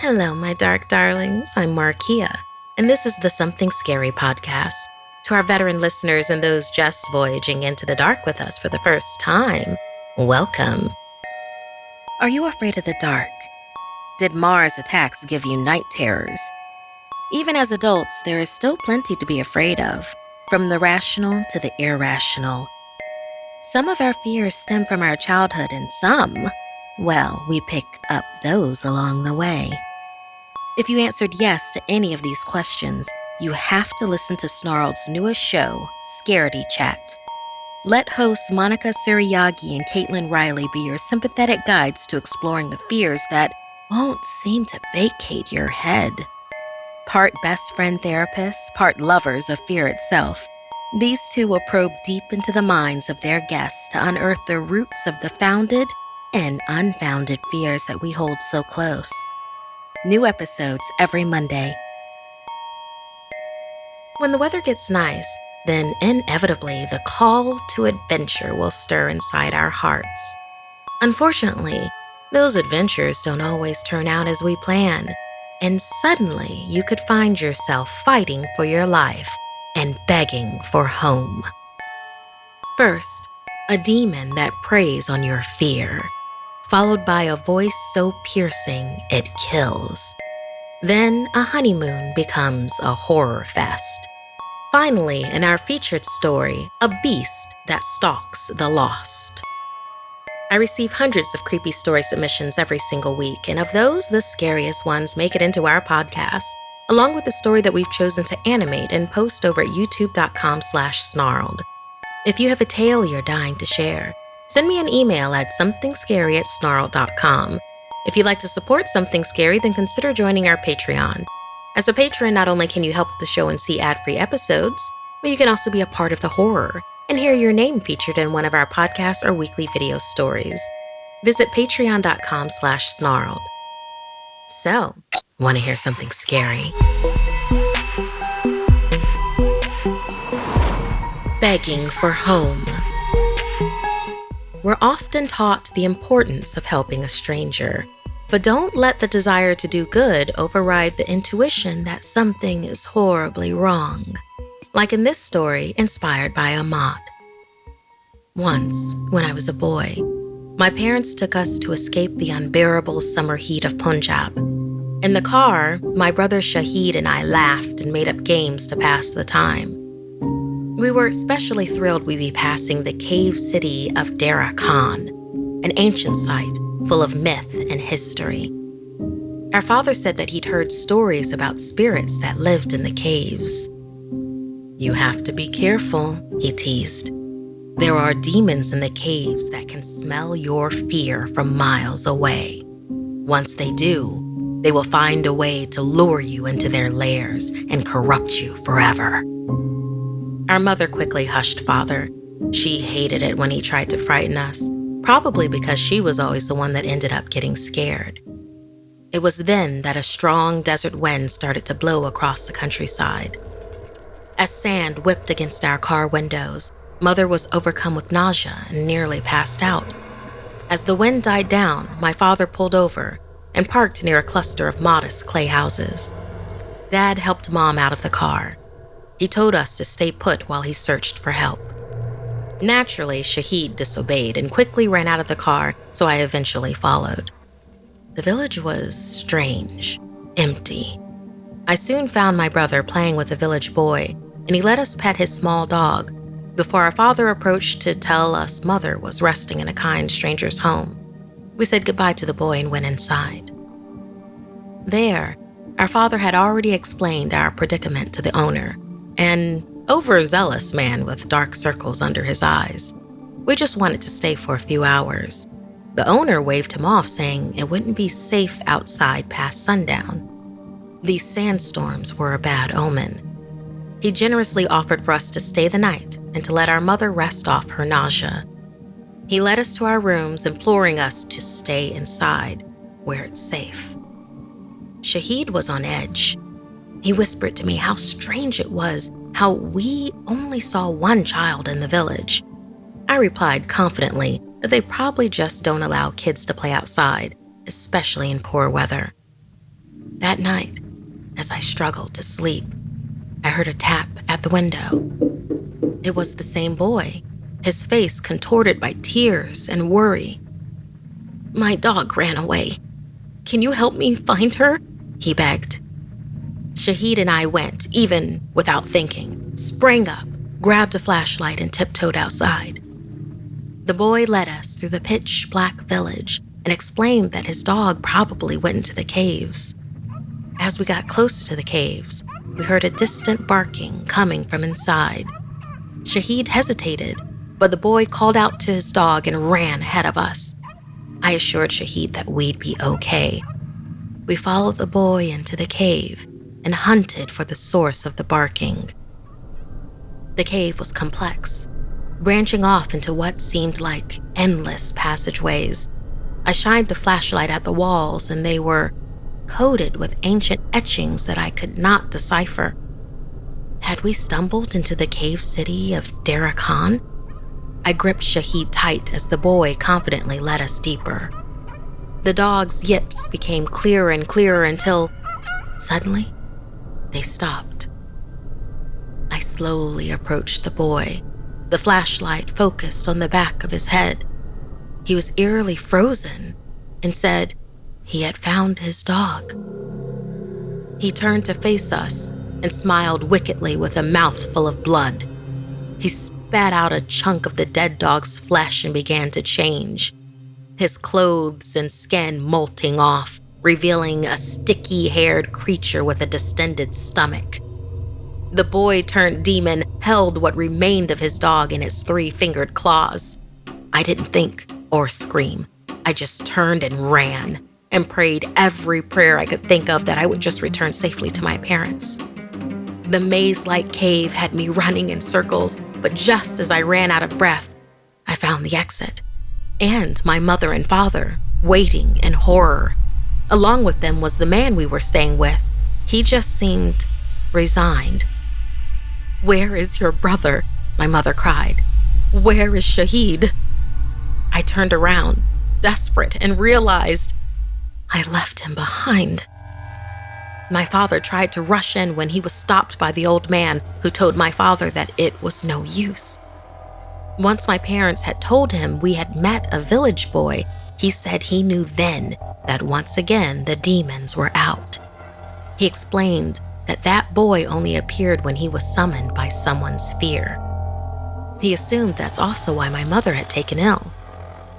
Hello, my dark darlings. I'm Markia, and this is the Something Scary podcast. To our veteran listeners and those just voyaging into the dark with us for the first time, welcome. Are you afraid of the dark? Did Mars attacks give you night terrors? Even as adults, there is still plenty to be afraid of, from the rational to the irrational. Some of our fears stem from our childhood, and some, well, we pick up those along the way. If you answered yes to any of these questions, you have to listen to Snarled's newest show, Scaredy Chat. Let hosts Monica Suriagi and Caitlin Riley be your sympathetic guides to exploring the fears that won't seem to vacate your head. Part best friend therapists, part lovers of fear itself, these two will probe deep into the minds of their guests to unearth the roots of the founded and unfounded fears that we hold so close. New episodes every Monday. When the weather gets nice, then inevitably the call to adventure will stir inside our hearts. Unfortunately, those adventures don't always turn out as we plan, and suddenly you could find yourself fighting for your life and begging for home. First, a demon that preys on your fear, followed by a voice so piercing it kills. Then a honeymoon becomes a horror fest. Finally, in our featured story, a beast that stalks the lost. I receive hundreds of creepy story submissions every single week, and of those, the scariest ones make it into our podcast, along with the story that we've chosen to animate and post over at youtube.com/snarled. If you have a tale you're dying to share, send me an email at somethingscary@snarled.com. If you'd like to support Something Scary, then consider joining our Patreon. As a patron, not only can you help the show and see ad-free episodes, but you can also be a part of the horror and hear your name featured in one of our podcasts or weekly video stories. Visit patreon.com/snarled. So, want to hear something scary? Begging for home. We're often taught the importance of helping a stranger, but don't let the desire to do good override the intuition that something is horribly wrong. Like in this story, inspired by Ahmad. Once, when I was a boy, my parents took us to escape the unbearable summer heat of Punjab. In the car, my brother Shahid and I laughed and made up games to pass the time. We were especially thrilled we'd be passing the cave city of Dera Khan, an ancient site full of myth and history. Our father said that he'd heard stories about spirits that lived in the caves. "You have to be careful," he teased. "There are demons in the caves that can smell your fear from miles away. Once they do, they will find a way to lure you into their lairs and corrupt you forever." Our mother quickly hushed father. She hated it when he tried to frighten us, probably because she was always the one that ended up getting scared. It was then that a strong desert wind started to blow across the countryside. As sand whipped against our car windows, Mother was overcome with nausea and nearly passed out. As the wind died down, my father pulled over and parked near a cluster of modest clay houses. Dad helped Mom out of the car. He told us to stay put while he searched for help. Naturally, Shahid disobeyed and quickly ran out of the car, so I eventually followed. The village was strange, empty. I soon found my brother playing with a village boy, and he let us pet his small dog before our father approached to tell us Mother was resting in a kind stranger's home. We said goodbye to the boy and went inside. There, our father had already explained our predicament to the owner, an overzealous man with dark circles under his eyes. We just wanted to stay for a few hours. The owner waved him off, saying it wouldn't be safe outside past sundown. These sandstorms were a bad omen. He generously offered for us to stay the night and to let our mother rest off her nausea. He led us to our rooms, imploring us to stay inside, where it's safe. Shahid was on edge. He whispered to me how strange it was how we only saw one child in the village. I replied confidently that they probably just don't allow kids to play outside, especially in poor weather. That night, as I struggled to sleep, I heard a tap at the window. It was the same boy, his face contorted by tears and worry. "My dog ran away. Can you help me find her?" he begged. Shahid and I went, even without thinking, sprang up, grabbed a flashlight, and tiptoed outside. The boy led us through the pitch-black village and explained that his dog probably went into the caves. As we got closer to the caves, we heard a distant barking coming from inside. Shahid hesitated, but the boy called out to his dog and ran ahead of us. I assured Shahid that we'd be okay. We followed the boy into the cave and hunted for the source of the barking. The cave was complex, branching off into what seemed like endless passageways. I shined the flashlight at the walls, and they were coated with ancient etchings that I could not decipher. Had we stumbled into the cave city of Deerman? I gripped Shahid tight as the boy confidently led us deeper. The dog's yips became clearer and clearer until, suddenly, they stopped. I slowly approached the boy, the flashlight focused on the back of his head. He was eerily frozen and said he had found his dog. He turned to face us and smiled wickedly with a mouthful of blood. He spat out a chunk of the dead dog's flesh and began to change, his clothes and skin molting off, revealing a sticky-haired creature with a distended stomach. The boy turned demon held what remained of his dog in its 3-fingered claws. I didn't think or scream. I just turned and ran and prayed every prayer I could think of that I would just return safely to my parents. The maze-like cave had me running in circles, but just as I ran out of breath, I found the exit, and my mother and father waiting in horror. Along with them was the man we were staying with. He just seemed resigned. "Where is your brother?" my mother cried. "Where is Shahid?" I turned around, desperate, and realized I left him behind. My father tried to rush in when he was stopped by the old man, who told my father that it was no use. Once my parents had told him we had met a village boy, he said he knew then that once again the demons were out. He explained that boy only appeared when he was summoned by someone's fear. He assumed that's also why my mother had taken ill.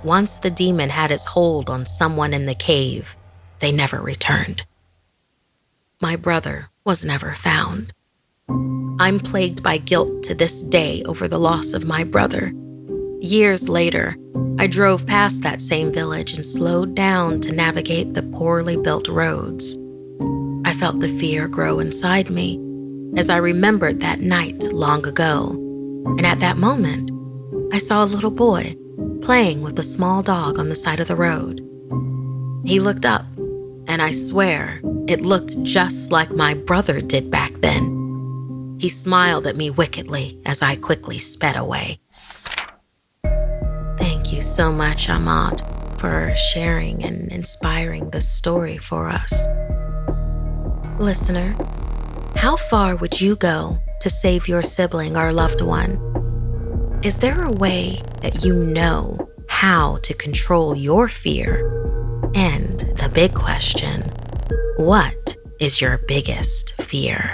Once the demon had its hold on someone in the cave, they never returned. My brother was never found. I'm plagued by guilt to this day over the loss of my brother. Years later, I drove past that same village and slowed down to navigate the poorly built roads. I felt the fear grow inside me as I remembered that night long ago. And at that moment, I saw a little boy playing with a small dog on the side of the road. He looked up, and I swear it looked just like my brother did back then. He smiled at me wickedly as I quickly sped away. Thank you so much, Ahmad, for sharing and inspiring this story for us. Listener, how far would you go to save your sibling or loved one? Is there a way that you know how to control your fear? And the big question, what is your biggest fear?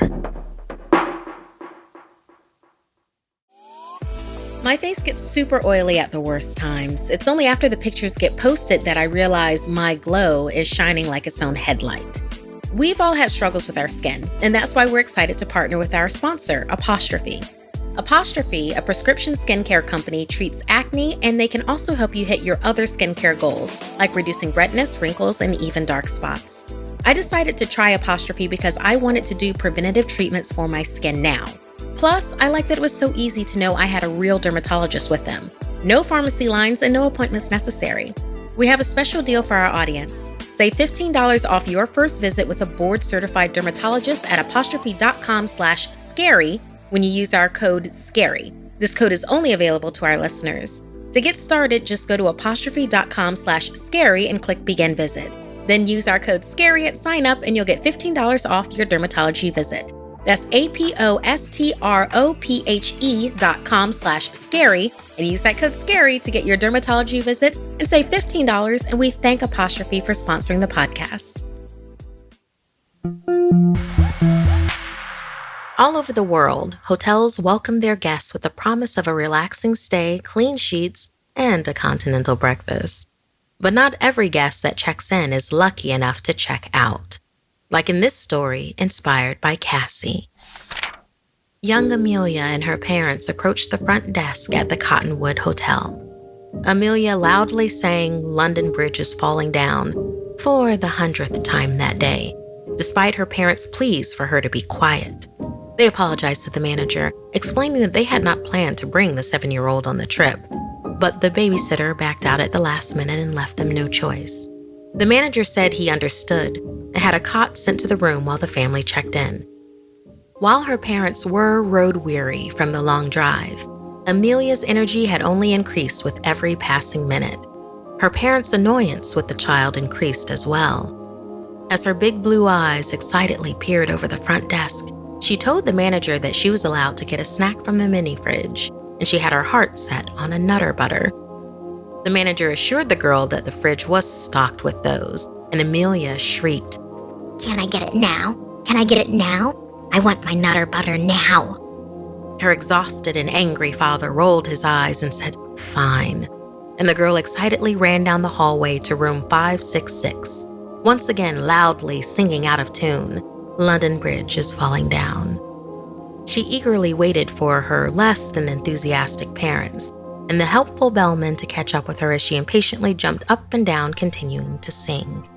My face gets super oily at the worst times. It's only after the pictures get posted that I realize my glow is shining like its own headlight. We've all had struggles with our skin, and that's why we're excited to partner with our sponsor, Apostrophe. Apostrophe, a prescription skincare company, treats acne, and they can also help you hit your other skincare goals, like reducing redness, wrinkles, and even dark spots. I decided to try Apostrophe because I wanted to do preventative treatments for my skin now. Plus, I liked that it was so easy to know I had a real dermatologist with them. No pharmacy lines and no appointments necessary. We have a special deal for our audience. Save $15 off your first visit with a board-certified dermatologist at apostrophe.com/scary when you use our code SCARY. This code is only available to our listeners. To get started, just go to apostrophe.com/scary and click Begin Visit. Then use our code SCARY at sign up and you'll get $15 off your dermatology visit. That's apostrophe.com/scary and use that code SCARY to get your dermatology visit and save $15. And we thank Apostrophe for sponsoring the podcast. All over the world, hotels welcome their guests with the promise of a relaxing stay, clean sheets, and a continental breakfast. But not every guest that checks in is lucky enough to check out. Like in this story, inspired by Cassie. Young Amelia and her parents approached the front desk at the Cottonwood Hotel. Amelia loudly sang "London Bridge is Falling Down" for the 100th time that day, despite her parents' pleas for her to be quiet. They apologized to the manager, explaining that they had not planned to bring the 7-year-old on the trip, but the babysitter backed out at the last minute and left them no choice. The manager said he understood and had a cot sent to the room while the family checked in. While her parents were road-weary from the long drive, Amelia's energy had only increased with every passing minute. Her parents' annoyance with the child increased as well. As her big blue eyes excitedly peered over the front desk, she told the manager that she was allowed to get a snack from the mini fridge, and she had her heart set on a Nutter Butter. The manager assured the girl that the fridge was stocked with those, and Amelia shrieked, "Can I get it now? Can I get it now? I want my Nutter Butter now." Her exhausted and angry father rolled his eyes and said, "Fine," and the girl excitedly ran down the hallway to room 566, once again loudly singing out of tune, "London Bridge is Falling Down." She eagerly waited for her less than enthusiastic parents and the helpful bellman to catch up with her as she impatiently jumped up and down, continuing to sing.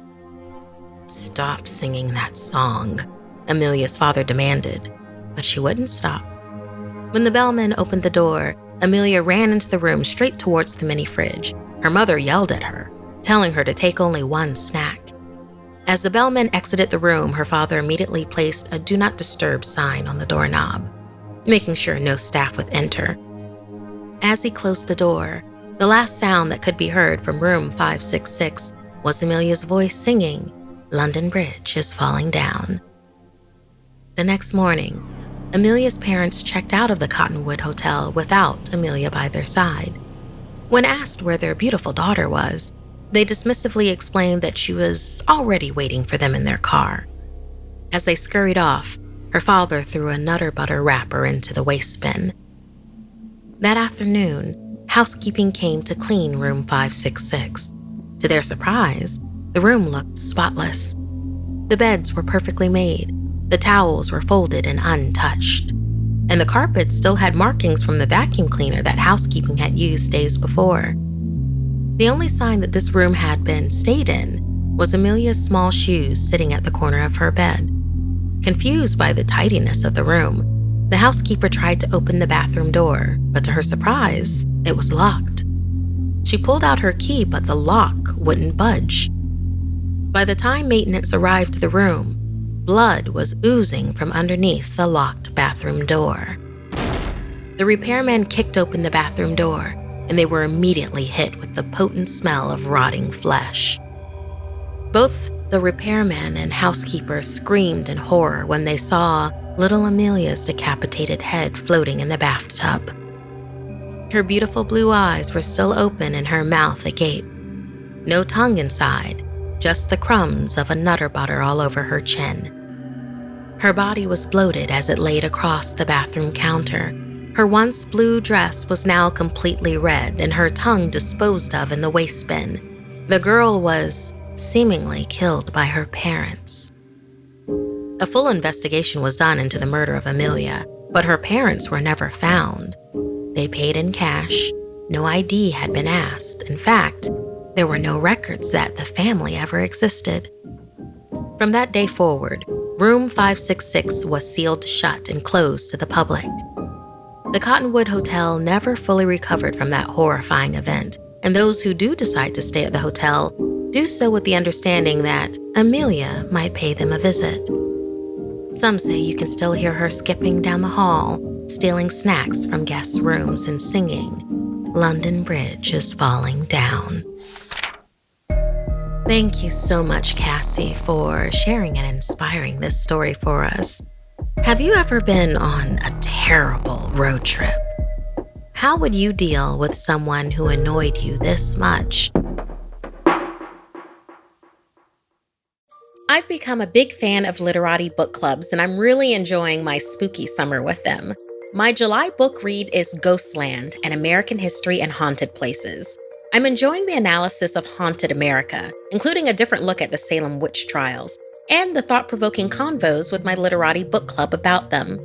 "Stop singing that song," Amelia's father demanded, but she wouldn't stop. When the bellman opened the door, Amelia ran into the room straight towards the mini fridge. Her mother yelled at her, telling her to take only one snack. As the bellman exited the room, her father immediately placed a "Do Not Disturb" sign on the doorknob, making sure no staff would enter. As he closed the door, the last sound that could be heard from room 566 was Amelia's voice singing, "London Bridge is Falling Down." The next morning, Amelia's parents checked out of the Cottonwood Hotel without Amelia by their side. When asked where their beautiful daughter was, they dismissively explained that she was already waiting for them in their car. As they scurried off, her father threw a Nutter Butter wrapper into the waste bin. That afternoon, housekeeping came to clean room 566. To their surprise, the room looked spotless. The beds were perfectly made, the towels were folded and untouched, and the carpet still had markings from the vacuum cleaner that housekeeping had used days before. The only sign that this room had been stayed in was Amelia's small shoes sitting at the corner of her bed. Confused by the tidiness of the room, the housekeeper tried to open the bathroom door, but to her surprise, it was locked. She pulled out her key, but the lock wouldn't budge. By the time maintenance arrived to the room, blood was oozing from underneath the locked bathroom door. The repairman kicked open the bathroom door, and they were immediately hit with the potent smell of rotting flesh. Both the repairman and housekeeper screamed in horror when they saw little Amelia's decapitated head floating in the bathtub. Her beautiful blue eyes were still open and her mouth agape. No tongue inside, just the crumbs of a Nutter Butter all over her chin. Her body was bloated as it laid across the bathroom counter. Her once blue dress was now completely red and her tongue disposed of in the waste bin. The girl was seemingly killed by her parents. A full investigation was done into the murder of Amelia, but her parents were never found. They paid in cash. No ID had been asked. In fact, there were no records that the family ever existed. From that day forward, room 566 was sealed shut and closed to the public. The Cottonwood Hotel never fully recovered from that horrifying event, and those who do decide to stay at the hotel do so with the understanding that Amelia might pay them a visit. Some say you can still hear her skipping down the hall, stealing snacks from guests' rooms and singing, "London Bridge is Falling Down." Thank you so much, Cassie, for sharing and inspiring this story for us. Have you ever been on a terrible road trip? How would you deal with someone who annoyed you this much? I've become a big fan of literati book clubs, and I'm really enjoying my spooky summer with them. My July book read is Ghostland, An American History and Haunted Places. I'm enjoying the analysis of haunted America, including a different look at the Salem witch trials, and the thought-provoking convos with my literati book club about them.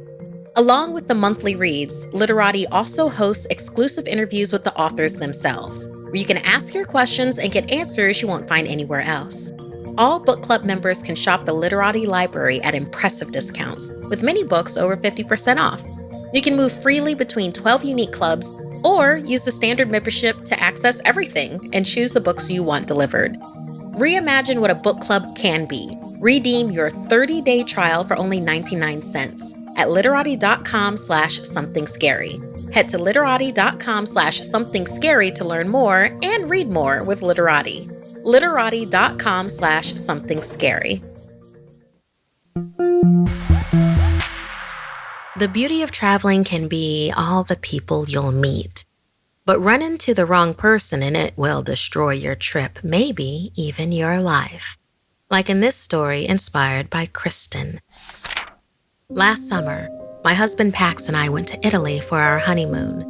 Along with the monthly reads, Literati also hosts exclusive interviews with the authors themselves, where you can ask your questions and get answers you won't find anywhere else. All book club members can shop the Literati library at impressive discounts, with many books over 50% off. You can move freely between 12 unique clubs or use the standard membership to access everything and choose the books you want delivered. Reimagine what a book club can be. Redeem your 30-day trial for only 99 cents at literati.com/somethingscary. Head to literati.com/somethingscary to learn more and read more with Literati. literati.com/somethingscary. The beauty of traveling can be all the people you'll meet. But run into the wrong person and it will destroy your trip, maybe even your life. Like in this story inspired by Christen. Last summer, my husband Pax and I went to Italy for our honeymoon.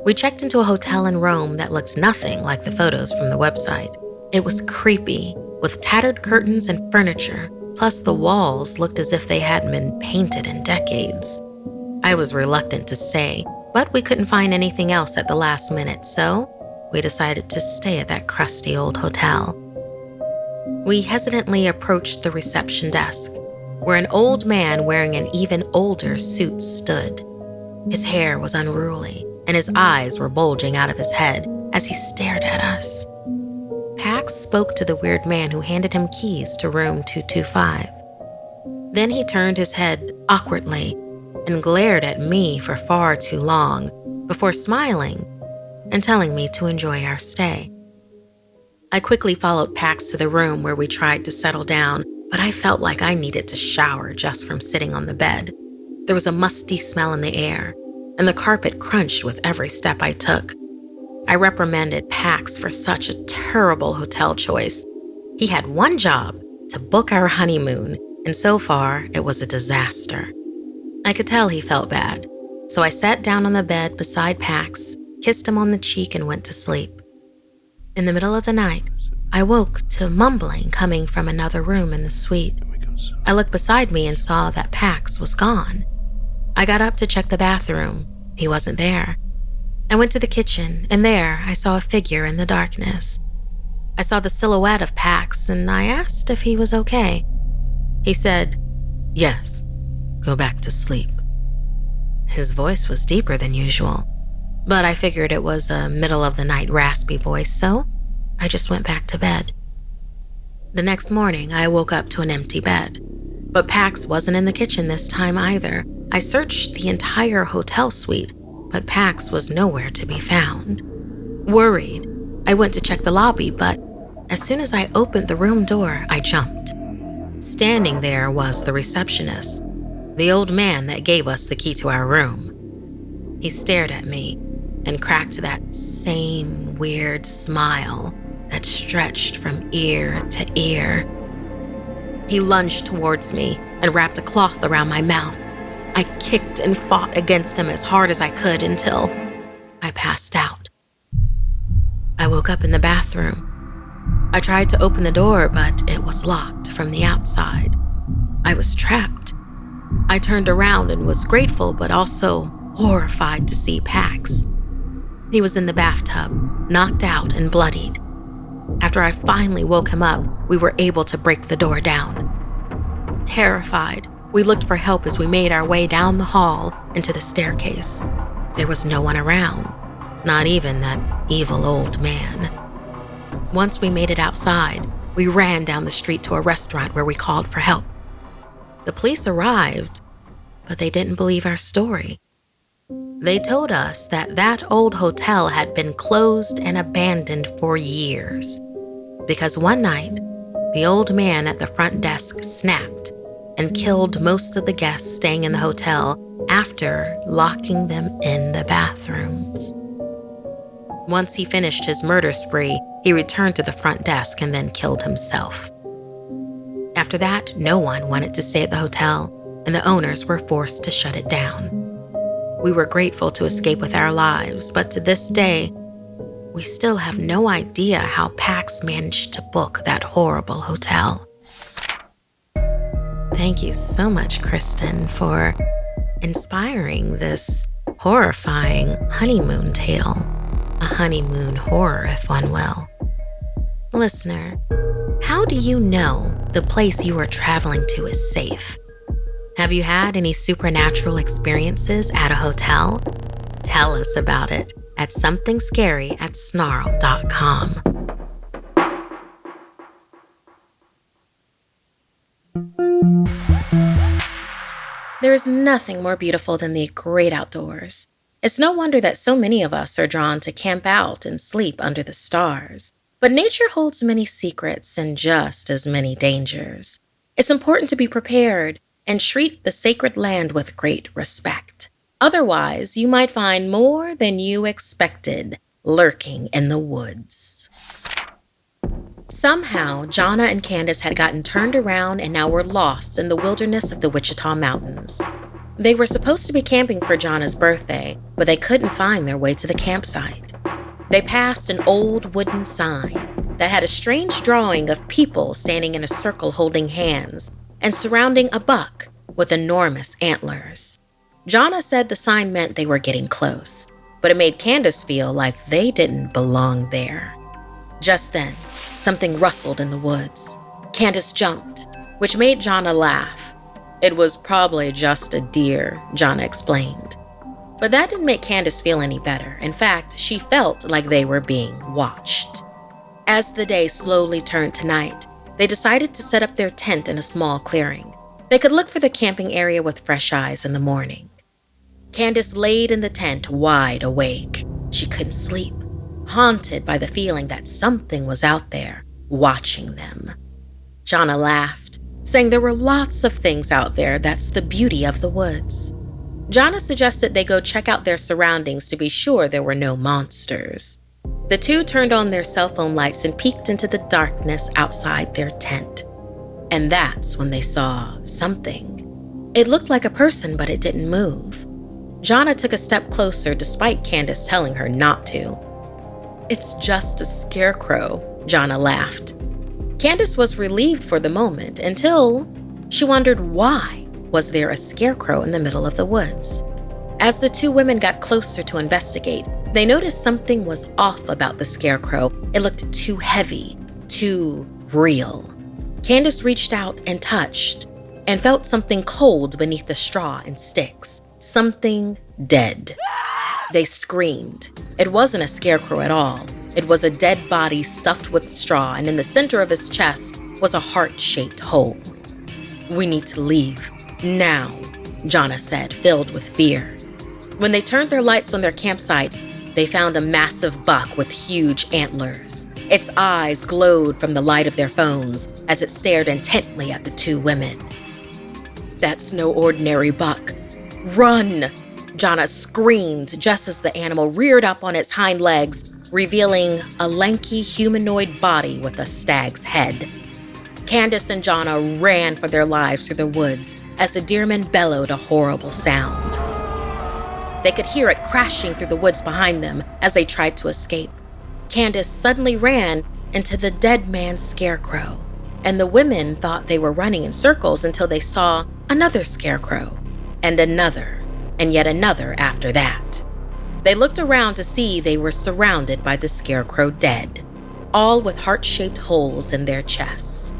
We checked into a hotel in Rome that looked nothing like the photos from the website. It was creepy, with tattered curtains and furniture, plus the walls looked as if they hadn't been painted in decades. I was reluctant to stay, but we couldn't find anything else at the last minute, so we decided to stay at that crusty old hotel. We hesitantly approached the reception desk, where an old man wearing an even older suit stood. His hair was unruly, and his eyes were bulging out of his head as he stared at us. Pax spoke to the weird man who handed him keys to room 225. Then he turned his head awkwardly and glared at me for far too long before smiling and telling me to enjoy our stay. I quickly followed Pax to the room where we tried to settle down, but I felt like I needed to shower just from sitting on the bed. There was a musty smell in the air, and the carpet crunched with every step I took. I reprimanded Pax for such a terrible hotel choice. He had one job, to book our honeymoon, and so far it was a disaster. I could tell he felt bad, so I sat down on the bed beside Pax, kissed him on the cheek, and went to sleep. In the middle of the night, I woke to mumbling coming from another room in the suite. I looked beside me and saw that Pax was gone. I got up to check the bathroom. He wasn't there. I went to the kitchen, and there I saw a figure in the darkness. I saw the silhouette of Pax, and I asked if he was okay. He said, "Yes, go back to sleep." His voice was deeper than usual, but I figured it was a middle-of-the-night raspy voice, so I just went back to bed. The next morning, I woke up to an empty bed, but Pax wasn't in the kitchen this time either. I searched the entire hotel suite, but Pax was nowhere to be found. Worried, I went to check the lobby, but as soon as I opened the room door, I jumped. Standing there was the receptionist, the old man that gave us the key to our room. He stared at me and cracked that same weird smile that stretched from ear to ear. He lunged towards me and wrapped a cloth around my mouth. I kicked and fought against him as hard as I could until I passed out. I woke up in the bathroom. I tried to open the door, but it was locked from the outside. I was trapped. I turned around and was grateful, but also horrified to see Pax. He was in the bathtub, knocked out and bloodied. After I finally woke him up, we were able to break the door down. Terrified, we looked for help as we made our way down the hall into the staircase. There was no one around, not even that evil old man. Once we made it outside, we ran down the street to a restaurant where we called for help. The police arrived, but they didn't believe our story. They told us that that old hotel had been closed and abandoned for years, because one night, the old man at the front desk snapped and killed most of the guests staying in the hotel after locking them in the bathrooms. Once he finished his murder spree, he returned to the front desk and then killed himself. After that, no one wanted to stay at the hotel, and the owners were forced to shut it down. We were grateful to escape with our lives, but to this day, we still have no idea how Pax managed to book that horrible hotel. Thank you so much, Christen, for inspiring this horrifying honeymoon tale. A honeymoon horror, if one will. Listener, how do you know the place you are traveling to is safe? Have you had any supernatural experiences at a hotel? Tell us about it at SomethingScary@Snarled.com. There is nothing more beautiful than the great outdoors. It's no wonder that so many of us are drawn to camp out and sleep under the stars. But nature holds many secrets and just as many dangers. It's important to be prepared and treat the sacred land with great respect. Otherwise, you might find more than you expected lurking in the woods. Somehow, Jonna and Candace had gotten turned around and now were lost in the wilderness of the Wichita Mountains. They were supposed to be camping for Jonna's birthday, but they couldn't find their way to the campsite. They passed an old wooden sign that had a strange drawing of people standing in a circle holding hands and surrounding a buck with enormous antlers. Jonna said the sign meant they were getting close, but it made Candace feel like they didn't belong there. Just then, something rustled in the woods. Candace jumped, which made Jonna laugh. It was probably just a deer, Jonna explained. But that didn't make Candace feel any better. In fact, she felt like they were being watched. As the day slowly turned to night, they decided to set up their tent in a small clearing. They could look for the camping area with fresh eyes in the morning. Candace laid in the tent wide awake. She couldn't sleep, haunted by the feeling that something was out there watching them. Jonna laughed, saying there were lots of things out there. That's the beauty of the woods. Jonna suggested they go check out their surroundings to be sure there were no monsters. The two turned on their cell phone lights and peeked into the darkness outside their tent. And that's when they saw something. It looked like a person, but it didn't move. Jonna took a step closer despite Candace telling her not to. "It's just a scarecrow," Jonna laughed. Candace was relieved for the moment until she wondered why was there a scarecrow in the middle of the woods. As the two women got closer to investigate, they noticed something was off about the scarecrow. It looked too heavy, too real. Candace reached out and touched and felt something cold beneath the straw and sticks. Something dead. They screamed. It wasn't a scarecrow at all. It was a dead body stuffed with straw, and in the center of his chest was a heart-shaped hole. "We need to leave. Now," Jonna said, filled with fear. When they turned their lights on their campsite, they found a massive buck with huge antlers. Its eyes glowed from the light of their phones as it stared intently at the two women. "That's no ordinary buck. Run!" Jonna screamed just as the animal reared up on its hind legs, revealing a lanky humanoid body with a stag's head. Candace and Jonna ran for their lives through the woods as the Deerman bellowed a horrible sound. They could hear it crashing through the woods behind them as they tried to escape. Candace suddenly ran into the dead man's scarecrow, and the women thought they were running in circles until they saw another scarecrow, and another, and yet another after that. They looked around to see they were surrounded by the scarecrow dead, all with heart-shaped holes in their chests.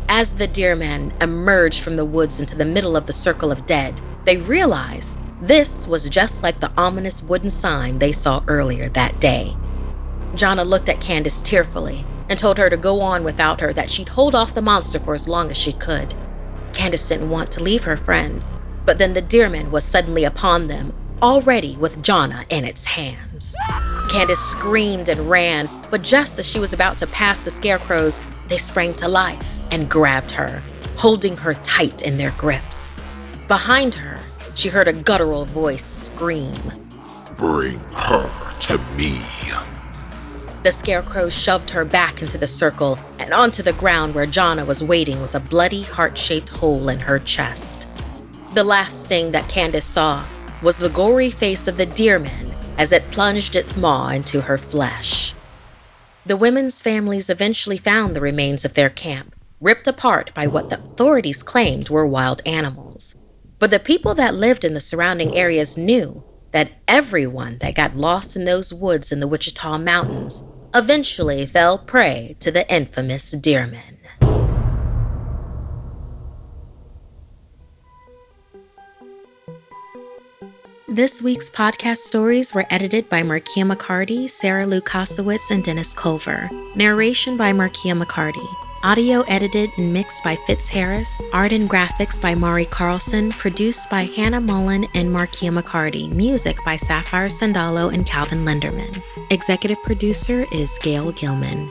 As the Deermen emerged from the woods into the middle of the circle of dead, they realized this was just like the ominous wooden sign they saw earlier that day. Jonna looked at Candace tearfully and told her to go on without her, that she'd hold off the monster for as long as she could. Candace didn't want to leave her friend, but then the Deerman was suddenly upon them, already with Jonna in its hands. Candace screamed and ran, but just as she was about to pass the scarecrows, They sprang to life and grabbed her, holding her tight in their grips. Behind her, she heard a guttural voice scream, "Bring her to me." The scarecrow shoved her back into the circle and onto the ground where Jonna was waiting with a bloody heart-shaped hole in her chest. The last thing that Candace saw was the gory face of the Deerman as it plunged its maw into her flesh. The women's families eventually found the remains of their camp, ripped apart by what the authorities claimed were wild animals. But the people that lived in the surrounding areas knew that everyone that got lost in those woods in the Wichita Mountains eventually fell prey to the infamous Deerman. This week's podcast stories were edited by Markia McCarty, Sarah Lukasowitz, and Dennis Culver. Narration by Markia McCarty. Audio edited and mixed by Fitz Harris. Art and graphics by Mari Carlson. Produced by Hannah Mullen and Markia McCarty. Music by Sapphire Sandalo and Calvin Linderman. Executive producer is Gail Gilman.